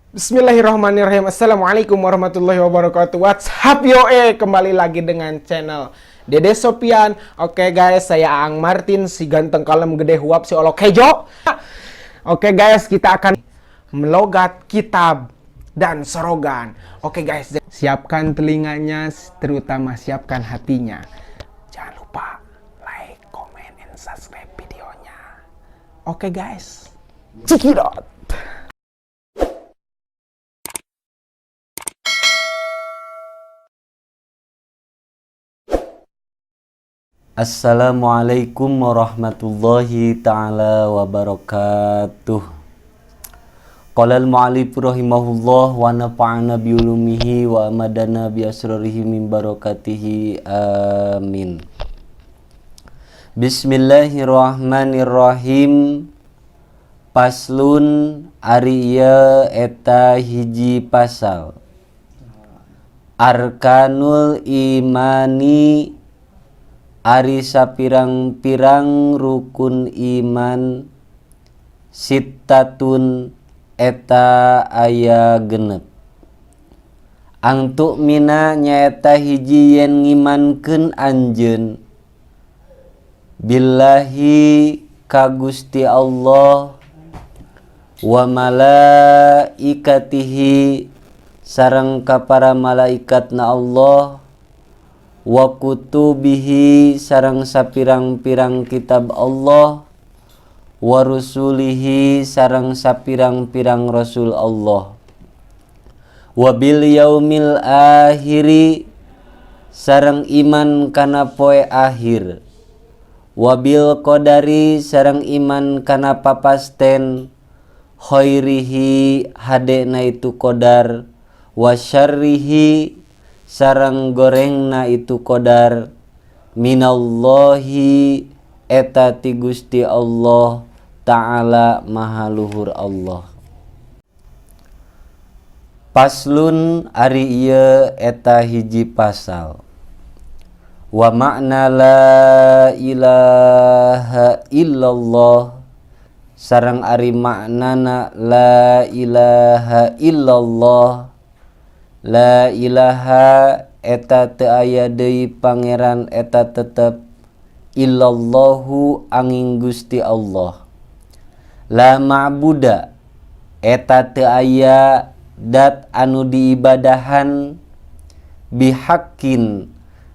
Bismillahirrahmanirrahim. Assalamualaikum warahmatullahi wabarakatuh. What's up yo kembali lagi dengan channel Dede Sopian. Oke guys, saya Ang Martin, si ganteng kalem gede huap si olok hejo. Oke guys, kita akan melogat kitab dan sorogan. Oke guys, siapkan telinganya, terutama siapkan hatinya. Jangan lupa like, comment, and subscribe videonya. Oke guys, cekidot. Assalamualaikum warahmatullahi ta'ala wabarakatuh. Qala al-mu'allif rahimahullah wa nafa'ana biulumihi wa amadana bi asrarihi min barakatihi amin. Bismillahirrahmanirrahim. Paslun ari ieu eta hiji pasal. Arkanul imani ari sapirang-pirang rukun iman sittatun eta aya genep. Angtu mina nyaeta hiji yen ngimankeun anjeun billahi ka Gusti Allah wa malaikatihi sareng ka para malaikatna Allah wa kutubihi sareng sapirang-pirang kitab Allah wa rusulihi sareng sapirang-pirang rasul Allah wa bil yaumil akhiri sareng iman kana poe akhir wa bil qadari sareng iman kana papasten khairihi hadena itu qadar wa syarrihi sarang gorengna itu qadar minallahi eta ti Gusti Allah ta'ala maha luhur Allah. Paslun ari ieu eta hiji pasal. Wa makna la ilaha illallah sareng ari maknana la ilaha illallah. La ilaha eta teu aya deui pangeran eta tetep illallahu angin Gusti Allah. La ma'buda eta teu aya dat anu diibadahan bihaqqin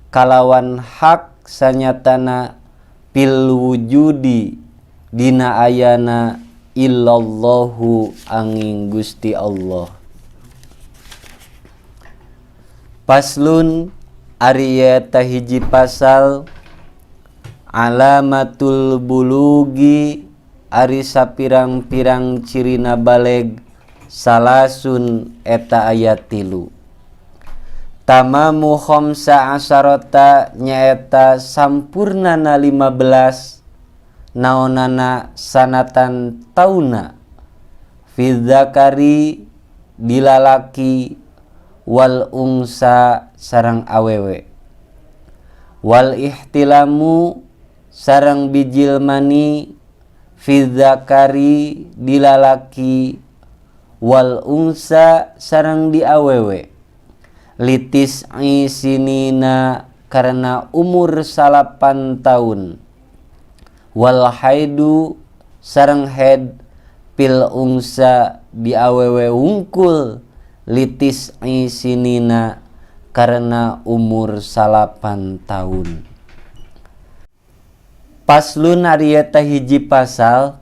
kalawan hak sanyatana pil wujudi dina ayana illallahu angin Gusti Allah. Paslun ari eta hiji pasal alamatul bulugi ari sapirang-pirang cirina baleg salasun eta ayat 3. Tamamu khamsa asarota nyaeta sampurnana 15 naonana sanatan tauna fi dzakari dilalaki wal ungsa sarang awewe wal ihtilamu sarang bijil mani fi dzakari dilalaki wal ungsa sarang di awewe litis isinina karena umur 8 tahun wal haidu sarang head pil ungsa di awewe wungkul litis isinina karena umur 8 tahun. Paslun ari eta hiji pasal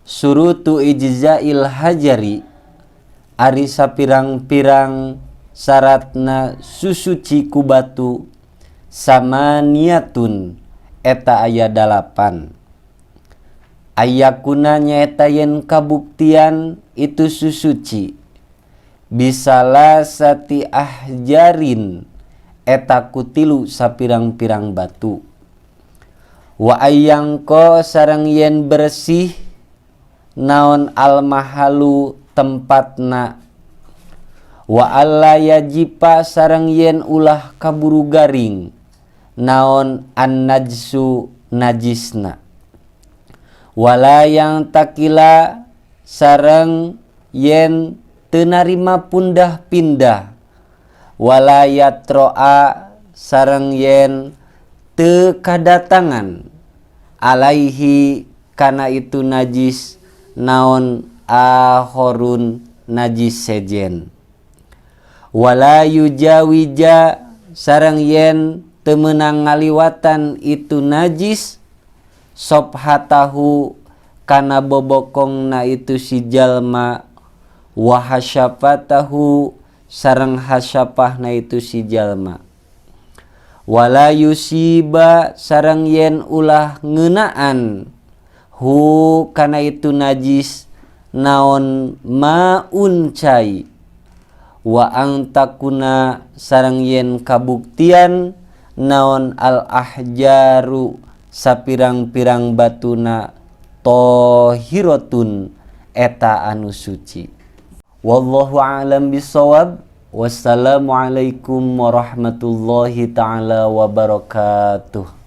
surutu ijzail hajari ari sapirang-pirang syaratna susuci ku batu samaniatun eta aya 8. Ayakuna nyaeta yen kabuktian itu susuci bisalah sati ahjarin eta kutilu sapirang-pirang batu wa ayyangko sareng yen bersih naon al mahalu tempatna wa alla yajipa sareng yen ulah kaburu garing naon an najsu najisna wala yang takila sareng yen teu narima pundah pindah, wala yatroa sareng yen teu kadatangan, alaihi kana itu najis naon ahorun najis sejen, wala yujawija sareng yen teu meunang ngaliwatan itu najis sobhatahu kana bobokongna itu si jalma, wa hasyafatahu sareng hasyapahna itu si jalma, wala yusiba sareng yen ulah ngeunaan hu kana itu najis naon maun cai, wa angtakuna sareng yen kabuktian naon al ahjaru sapirang-pirang batuna tohiratun eta anu suci. Wallahu a'lam bisawab. Wassalamualaikum warahmatullahi ta'ala wabarakatuh.